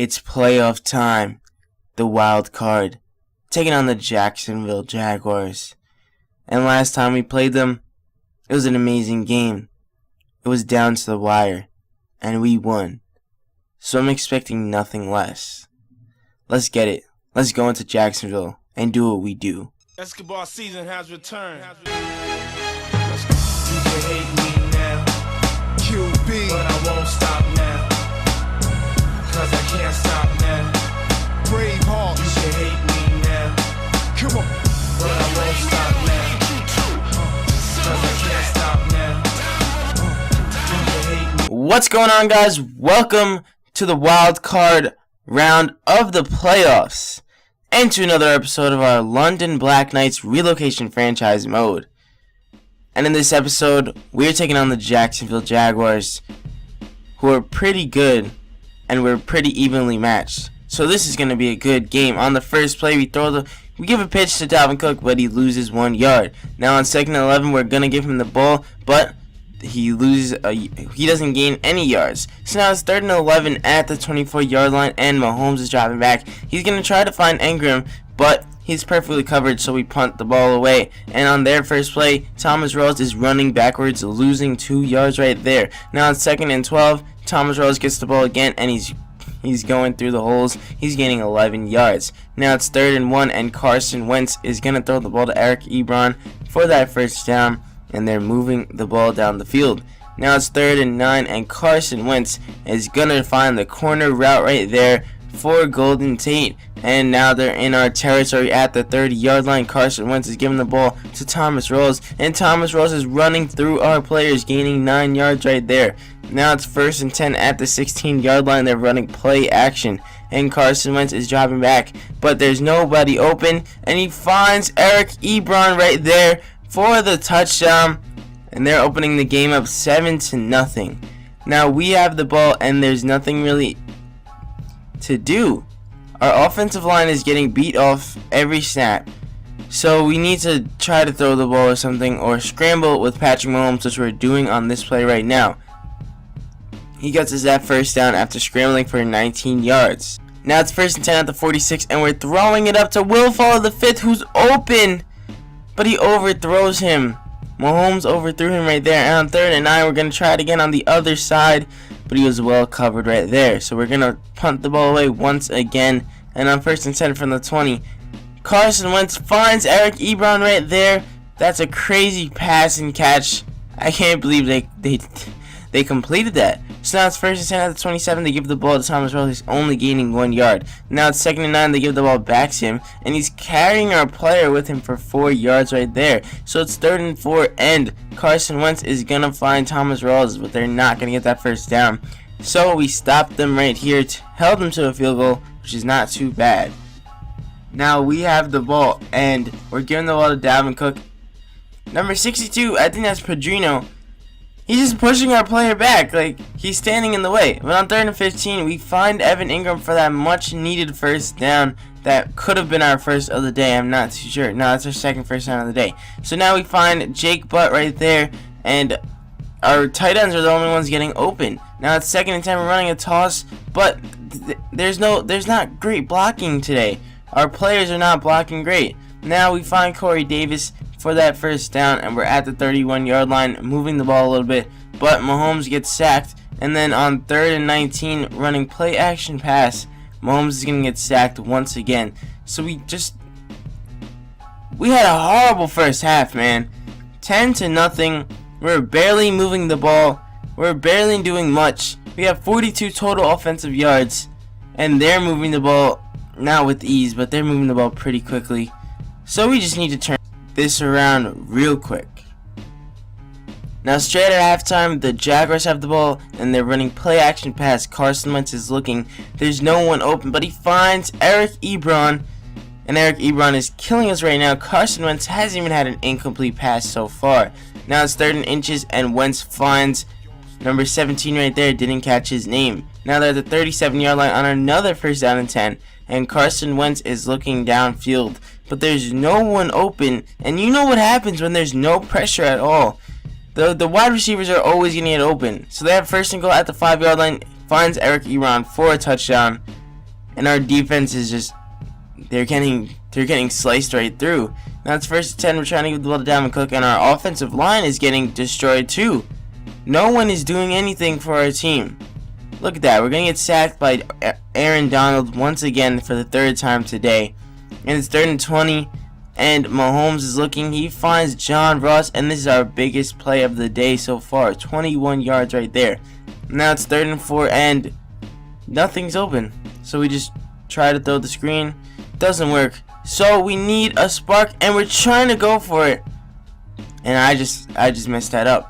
It's playoff time. The wild card, taking on the Jacksonville Jaguars. And last time we played them, it was an amazing game. It was down to the wire, and we won. So I'm expecting nothing less. Let's get it. Let's go into Jacksonville and do what we do. Basketball season has returned. You can hate me now, QB, but I won't stop now, cause I can't stop now. Brave heart, you can hate me now, come on, but I won't stop now, cause I can't stop now. You can hate me. What's going on, guys? Welcome to the wild card round of the playoffs and to another episode of our London Black Knights relocation franchise mode. And in this episode, we're taking on the Jacksonville Jaguars, who are pretty good and we're pretty evenly matched. So this is going to be a good game. On the first play, we give a pitch to Dalvin Cook, but he loses 1 yard. Now on 2nd and 11, we're going to give him the ball, but he doesn't gain any yards. So now it's 3rd and 11 at the 24-yard line, and Mahomes is dropping back. He's going to try to find Ingram, but he's perfectly covered, so we punt the ball away. And on their first play, Thomas Rawls is running backwards, losing 2 yards right there. Now on 2nd and 12, Thomas Rawls gets the ball again, and he's going through the holes. He's gaining 11 yards. Now it's 3rd and 1, and Carson Wentz is going to throw the ball to Eric Ebron for that first down, and they're moving the ball down the field. Now it's 3rd and 9, and Carson Wentz is going to find the corner route right there for Golden Tate. And now they're in our territory at the 30-yard line. Carson Wentz is giving the ball to Thomas Rawls, and Thomas Rawls is running through our players, gaining 9 yards right there. Now it's 1st and 10 at the 16-yard line. They're running play action, and Carson Wentz is dropping back, but there's nobody open, and he finds Eric Ebron right there for the touchdown, and they're opening the game up 7-0. Now we have the ball, and there's nothing really to do. Our offensive line is getting beat off every snap, so we need to try to throw the ball or something, or scramble with Patrick Mahomes, which we're doing on this play right now. He gets us that first down after scrambling for 19 yards. Now it's 1st and 10 at the 46, and we're throwing it up to Will Fuller the fifth, who's open, but he overthrows him. Mahomes overthrew him right there. And on 3rd and 9, we're going to try it again on the other side, but he was well covered right there. So we're going to punt the ball away once again. And on 1st and 10 from the 20, Carson Wentz finds Eric Ebron right there. That's a crazy pass and catch. I can't believe they completed that. So now it's 1st and 10 at the 27. They give the ball to Thomas Rawls. He's only gaining 1 yard. Now it's 2nd and 9. They give the ball back to him, and he's carrying our player with him for 4 yards right there. So it's 3rd and 4, and Carson Wentz is going to find Thomas Rawls, but they're not going to get that first down. So we stopped them right here, held them to a field goal, which is not too bad. Now we have the ball, and we're giving the ball to Dalvin Cook. Number 62, I think that's Pedrino. He's just pushing our player back, like he's standing in the way. But on 3rd and 15, we find Evan Ingram for that much needed first down that could have been our first of the day. I'm not too sure. No, that's our second first down of the day. So now we find Jake Butt right there, and our tight ends are the only ones getting open. Now it's 2nd and 10. We're running a toss, but there's not great blocking today. Our players are not blocking great. Now we find Corey Davis for that first down, and we're at the 31-yard line, moving the ball a little bit, but Mahomes gets sacked. And then on 3rd and 19, running play action pass, Mahomes is going to get sacked once again. So we had a horrible first half, man. 10-0. We're barely moving the ball. We're barely doing much. We have 42 total offensive yards, and they're moving the ball not with ease, but they're moving the ball pretty quickly. So we just need to turn this around real quick. Now straight at halftime, the Jaguars have the ball, and they're running play action pass. Carson Wentz is looking. There's no one open, but he finds Eric Ebron, and Eric Ebron is killing us right now. Carson Wentz hasn't even had an incomplete pass so far. Now it's 3rd and inches, and Wentz finds number 17 right there. Didn't catch his name. Now they're at the 37-yard line on another first down and 10, and Carson Wentz is looking downfield, but there's no one open, and you know what happens when there's no pressure at all. The wide receivers are always going to get open. So they have 1st and goal at the 5-yard line, finds Eric Ebron for a touchdown, and our defense is just they're getting sliced right through. Now it's 1st and 10. We're trying to give the ball to Dalvin Cook, and our offensive line is getting destroyed too. No one is doing anything for our team. Look at that. We're going to get sacked by Aaron Donald once again for the 3rd time today. And it's 3rd and 20. And Mahomes is looking. He finds John Ross. And this is our biggest play of the day so far. 21 yards right there. Now it's 3rd and 4. And nothing's open. So we just try to throw the screen. Doesn't work. So we need a spark. And we're trying to go for it. And I just messed that up.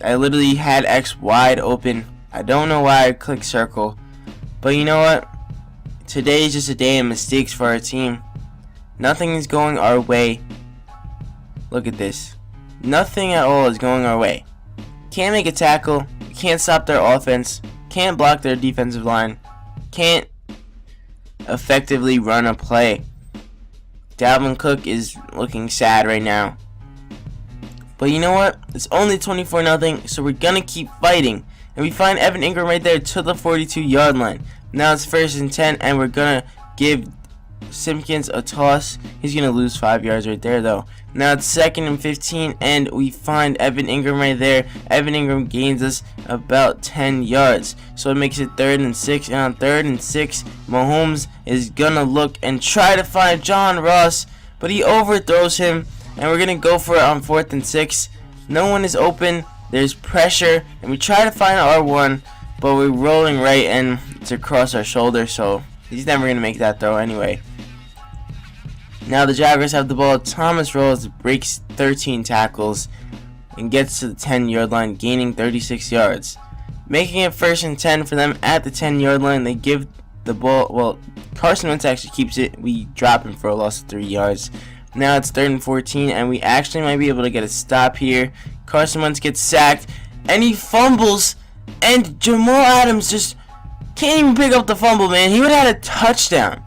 I literally had X wide open. I don't know why I clicked circle. But you know what? Today is just a day of mistakes for our team. Nothing is going our way. Look at this. Nothing at all is going our way. Can't make a tackle. Can't stop their offense. Can't block their defensive line. Can't effectively run a play. Dalvin Cook is looking sad right now. But you know what? It's only 24-0, so we're going to keep fighting. And we find Evan Ingram right there to the 42-yard line. Now it's 1st and 10, and we're going to give Simpkins a toss. He's going to lose 5 yards right there, though. Now it's 2nd and 15, and we find Evan Ingram right there. Evan Ingram gains us about 10 yards. So it makes it 3rd and 6. And on 3rd and 6, Mahomes is going to look and try to find John Ross, but he overthrows him. And we're going to go for it on 4th and 6. No one is open. There's pressure. And we try to find R1. But we're rolling right and it's across our shoulder. So he's never going to make that throw anyway. Now the Jaguars have the ball. Thomas Rawls breaks 13 tackles. And gets to the 10-yard line. Gaining 36 yards. Making it 1st and 10 for them at the 10-yard line. They give the ball. Well, Carson Wentz actually keeps it. We drop him for a loss of 3 yards. Now it's 3rd and 14, and we actually might be able to get a stop here. Carson Wentz gets sacked, and he fumbles, and Jamal Adams just can't even pick up the fumble, man. He would have had a touchdown.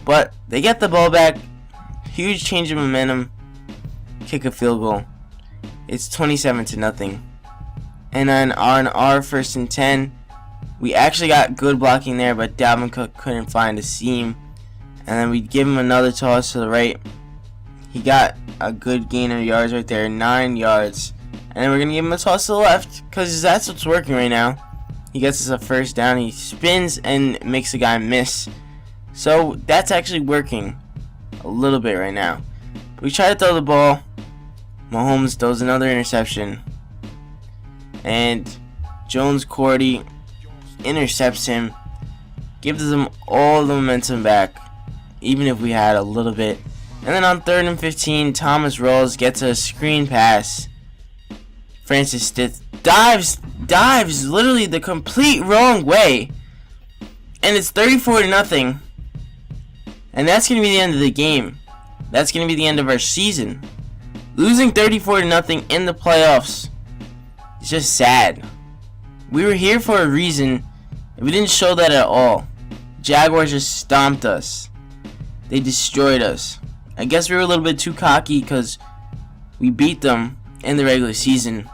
But they get the ball back. Huge change of momentum. Kick a field goal. It's 27-0. And then on our 1st and 10, we actually got good blocking there, but Dalvin Cook couldn't find a seam. And then we give him another toss to the right. He got a good gain of yards right there, 9 yards. And then we're going to give him a toss to the left because that's what's working right now. He gets us a 1st down. He spins and makes the guy miss. So that's actually working a little bit right now. But we try to throw the ball. Mahomes throws another interception. And Jones-Cordy intercepts him. Gives them all the momentum back. Even if we had a little bit. And then on 3rd and 15, Thomas Rawls gets a screen pass. Francis Stith dives literally the complete wrong way. And it's 34-0. And that's going to be the end of the game. That's going to be the end of our season. Losing 34-0 in the playoffs is just sad. We were here for a reason, and we didn't show that at all. Jaguars just stomped us. They destroyed us. I guess we were a little bit too cocky because we beat them in the regular season.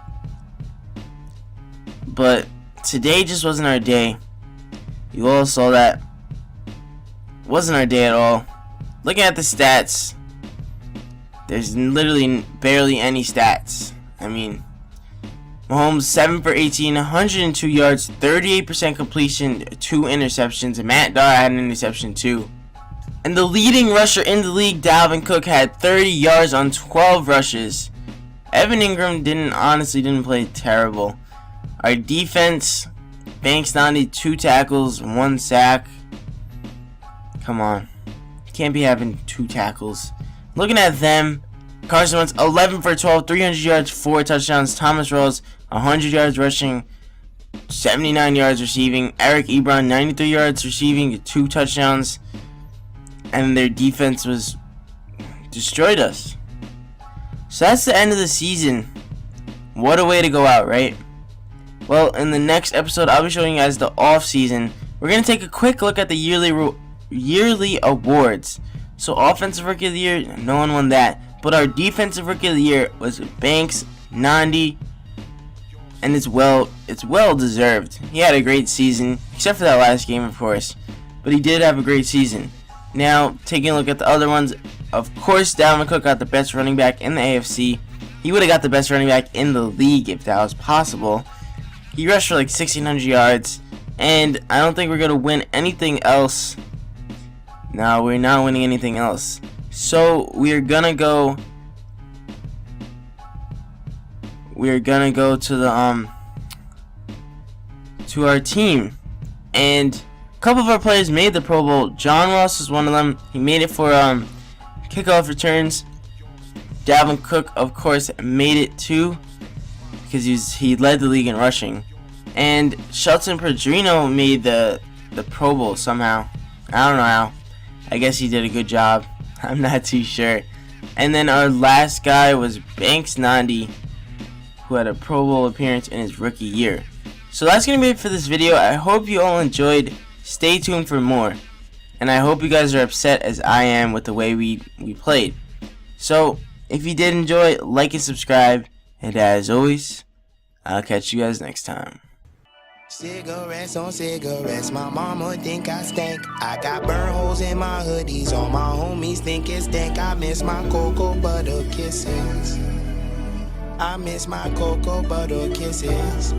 But today just wasn't our day. You all saw that. It wasn't our day at all. Looking at the stats, there's literally barely any stats. I mean, Mahomes 7 for 18, 102 yards, 38% completion, 2 interceptions. And Matt Dara had an interception too. And the leading rusher in the league, Dalvin Cook, had 30 yards on 12 rushes. Evan Ingram didn't play terrible. Our defense, Banks Nandi, 2 tackles, 1 sack. Come on. Can't be having 2 tackles. Looking at them, Carson Wentz, 11 for 12, 300 yards, 4 touchdowns. Thomas Rawls, 100 yards rushing, 79 yards receiving. Eric Ebron, 93 yards receiving, 2 touchdowns. And their defense destroyed us. So that's the end of the season. What a way to go out, right? Well, in the next episode, I'll be showing you guys the off season. We're going to take a quick look at the yearly awards. So Offensive Rookie of the Year, no one won that. But our Defensive Rookie of the Year was Banks Nandi. And it's well deserved. He had a great season, except for that last game, of course. but he did have a great season. Now, taking a look at the other ones, of course, Dalvin Cook got the best running back in the AFC. He would have got the best running back in the league if that was possible. He rushed for like 1,600 yards, and I don't think we're going to win anything else. No, we're not winning anything else. So, we're going to go to the to our team, and a couple of our players made the Pro Bowl. John Ross was one of them. He made it for kickoff returns. Dalvin Cook, of course, made it too, because he led the league in rushing. And Shelton Pedrino made the Pro Bowl somehow. I don't know how. I guess he did a good job. I'm not too sure. And then our last guy was Banks Nandi, who had a Pro Bowl appearance in his rookie year. So that's going to be it for this video. I hope you all enjoyed. Stay tuned for more. And I hope you guys are upset as I am with the way we played. So, if you did enjoy, like and subscribe. And as always, I'll catch you guys next time. Cigarettes on cigarettes, my mama think I stink. I got burn holes in my hoodies, all my homies think it stink. I miss my cocoa butter kisses. I miss my cocoa butter kisses.